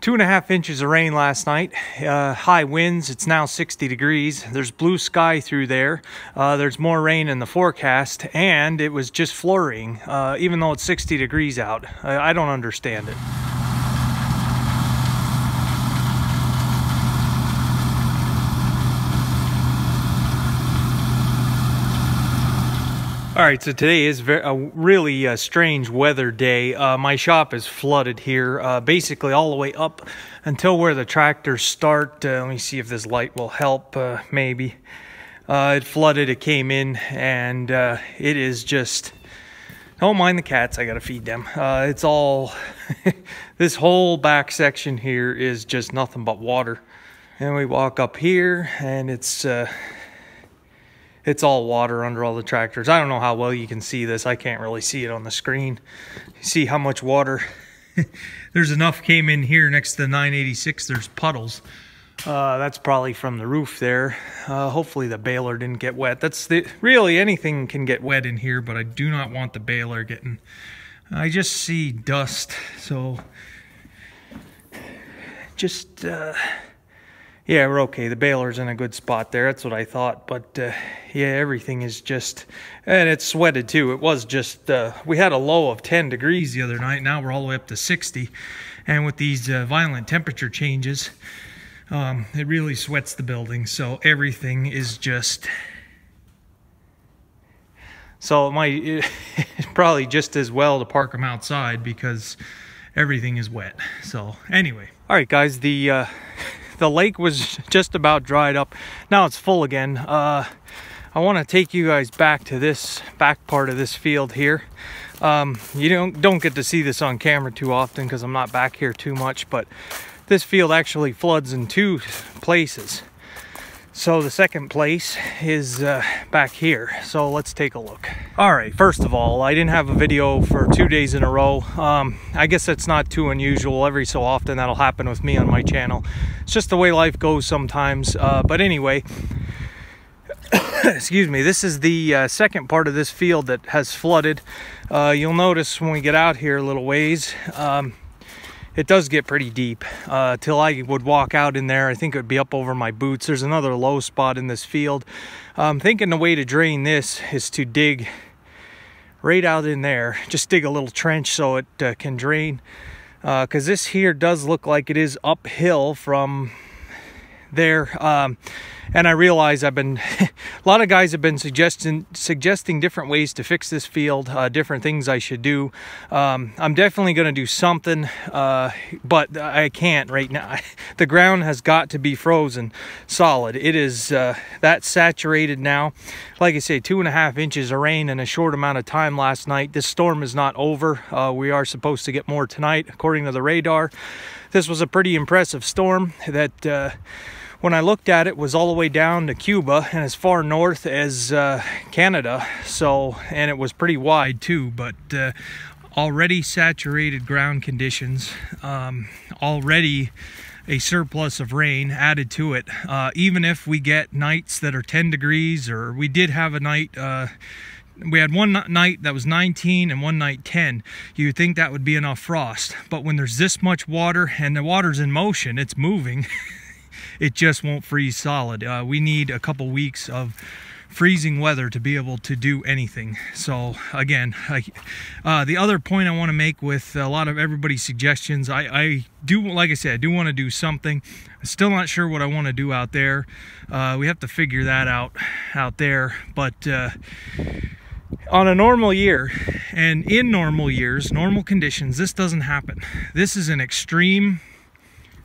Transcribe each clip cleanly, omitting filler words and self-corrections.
2.5 inches of rain last night, high winds. It's now 60 degrees. There's blue sky through there. There's more rain in the forecast, and it was just flurrying, even though it's 60 degrees out. I don't understand it. All right, so today is a really strange weather day. My shop is flooded here, basically all the way up until where the tractors start. Let me see if this light will help, maybe. It flooded, it came in, and it is just... Don't mind the cats, I gotta feed them. It's all... this whole back section here is just nothing but water. And we walk up here, and it's all water under all the tractors. I don't know how well you can see this. I can't really see it on the screen. You see how much water? There's enough came in here next to the 986. There's puddles. That's probably from the roof there. Hopefully the baler didn't get wet. Really anything can get wet in here, but I do not want the baler getting... I just see dust, so just... yeah, we're okay. The baler's in a good spot there. That's what I thought. But, yeah, everything is just... And it's sweated, too. It was just... we had a low of 10 degrees the other night. Now we're all the way up to 60. And with these violent temperature changes, it really sweats the building. So everything is just... So it's probably just as well to park them outside because everything is wet. So, anyway. All right, guys. The lake was just about dried up. Now it's full again. I want to take you guys back to this back part of this field here. You don't get to see this on camera too often because I'm not back here too much, but this field actually floods in two places. So the second place is back here. So let's take a look. All right, first of all, I didn't have a video for 2 days in a row. I guess that's not too unusual. Every so often that'll happen with me on my channel. It's just the way life goes sometimes. But anyway, excuse me, this is the second part of this field that has flooded. You'll notice when we get out here a little ways, it does get pretty deep. Till I would walk out in there, I think it would be up over my boots. There's another low spot in this field. I'm thinking the way to drain this is to dig right out in there. Just dig a little trench so it can drain. Because this here does look like it is uphill from there. And I realize I've been a lot of guys have been suggesting different ways to fix this field, different things I should do. I'm definitely going to do something, but I can't right now. The ground has got to be frozen solid. It is that saturated now. Like I say, 2.5 inches of rain in a short amount of time last night. This storm is not over. We are supposed to get more tonight, according to the radar. This was a pretty impressive storm that when I looked at it, was all the way down to Cuba and as far north as Canada. So, and it was pretty wide too, but already saturated ground conditions, already a surplus of rain added to it. Even if we get nights that are 10 degrees, or we did have a night, we had one night that was 19 and one night 10. You would think that would be enough frost. But when there's this much water and the water's in motion, it's moving, it just won't freeze solid. We need a couple weeks of freezing weather to be able to do anything. So again, the other point I want to make with a lot of everybody's suggestions, I do, like I said, I do want to do something. I'm still not sure what I want to do out there. We have to figure that out there. But on a normal year, and in normal years, normal conditions, this doesn't happen. This is an extreme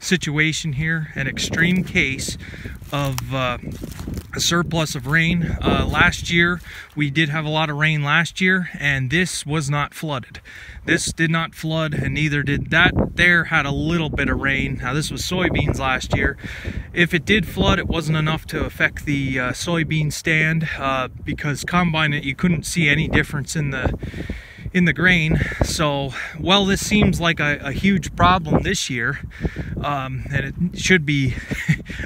situation here, an extreme case of a surplus of rain. Last year we did have a lot of rain last year, and this was not flooded. This did not flood, and neither did that there had a little bit of rain. Now this was soybeans last year. If it did flood, it wasn't enough to affect the soybean stand, because combine it, you couldn't see any difference in the grain. So while this seems like a huge problem this year, and it should be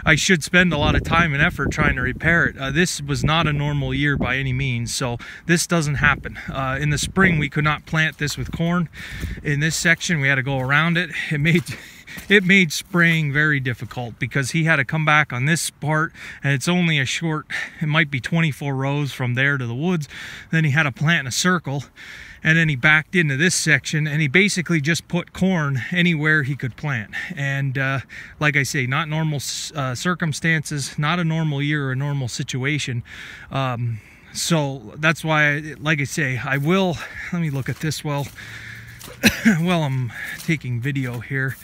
I should spend a lot of time and effort trying to repair it, this was not a normal year by any means. So this doesn't happen. In the spring we could not plant this with corn. In this section we had to go around it. It made it made spraying very difficult because he had to come back on this part, and it's only a short, it might be 24 rows from there to the woods. Then he had to plant in a circle, and then he backed into this section, and he basically just put corn anywhere he could plant. And like I say, not normal circumstances, not a normal year or a normal situation. So that's why, like I say, I will, let me look at this while I'm taking video here.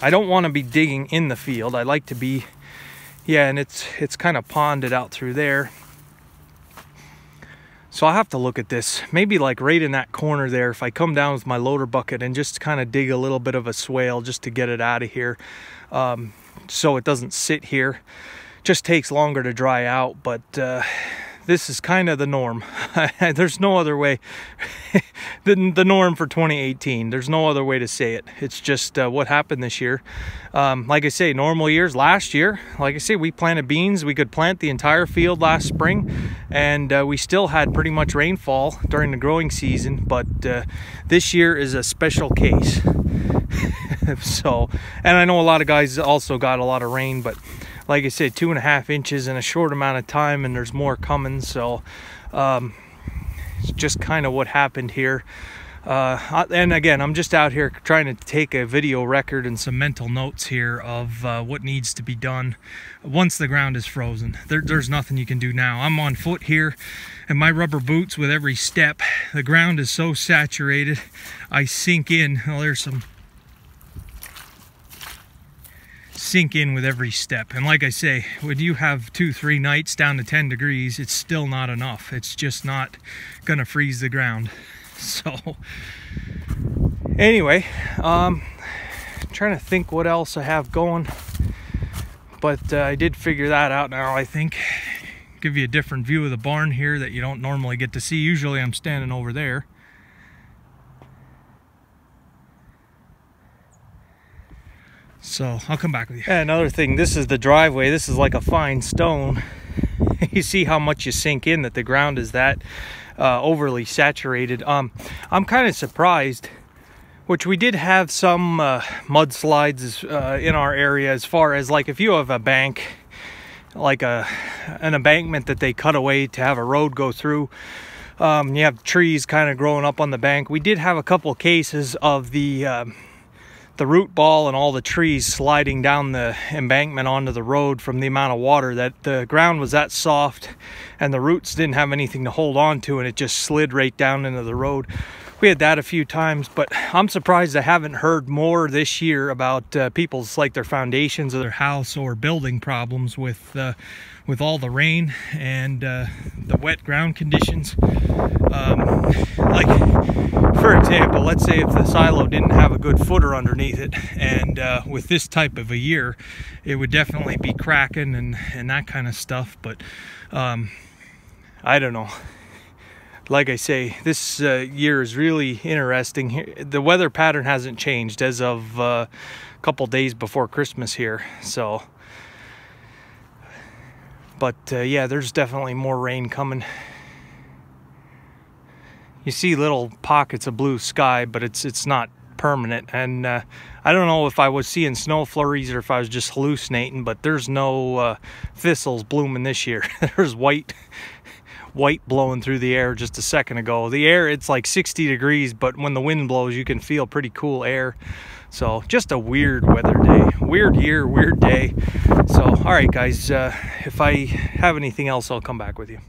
I don't want to be digging in the field. I like to be, yeah, and it's kind of ponded out through there. So I'll have to look at this, maybe like right in that corner there, if I come down with my loader bucket and just kind of dig a little bit of a swale just to get it out of here, so it doesn't sit here. Just takes longer to dry out, but this is kind of the norm. There's no other way. the norm for 2018. There's no other way to say it. It's just what happened this year. Like I say, normal years. Last year, like I say, we planted beans. We could plant the entire field last spring, and we still had pretty much rainfall during the growing season. But this year is a special case. So, and I know a lot of guys also got a lot of rain, but like I said, 2.5 inches in a short amount of time, and there's more coming. So it's just kind of what happened here. And again, I'm just out here trying to take a video record and some mental notes here of what needs to be done once the ground is frozen. There's nothing you can do now. I'm on foot here, and my rubber boots, with every step, the ground is so saturated, I sink in. Well, there's some sink in with every step. And like I say, when you have 2-3 nights down to 10 degrees, it's still not enough. It's just not gonna freeze the ground. So anyway, trying to think what else I have going, but I did figure that out now. I think give you a different view of the barn here that you don't normally get to see. Usually I'm standing over there. So I'll come back with you. Yeah, another thing, this is the driveway. This is like a fine stone. You see how much you sink in, that the ground is that overly saturated. I'm kind of surprised, which we did have some mudslides in our area, as far as like if you have a bank, like an embankment that they cut away to have a road go through. You have trees kind of growing up on the bank. We did have a couple cases of the root ball and all the trees sliding down the embankment onto the road from the amount of water, that the ground was that soft and the roots didn't have anything to hold on to, and it just slid right down into the road. We had that a few times, but I'm surprised I haven't heard more this year about people's, like, their foundations of their house or building problems with all the rain and the wet ground conditions. Like, for example, let's say if the silo didn't have a good footer underneath it, and with this type of a year, it would definitely be cracking and that kind of stuff. But I don't know. Like I say, this year is really interesting. The weather pattern hasn't changed as of a couple days before Christmas here. So, but yeah, there's definitely more rain coming. You see little pockets of blue sky, but it's not permanent. And I don't know if I was seeing snow flurries or if I was just hallucinating, but there's no thistles blooming this year. There's white blowing through the air just a second ago. The air, it's like 60 degrees, but when the wind blows, you can feel pretty cool air. So just a weird weather day, weird year, weird day. So all right, guys, if I have anything else, I'll come back with you.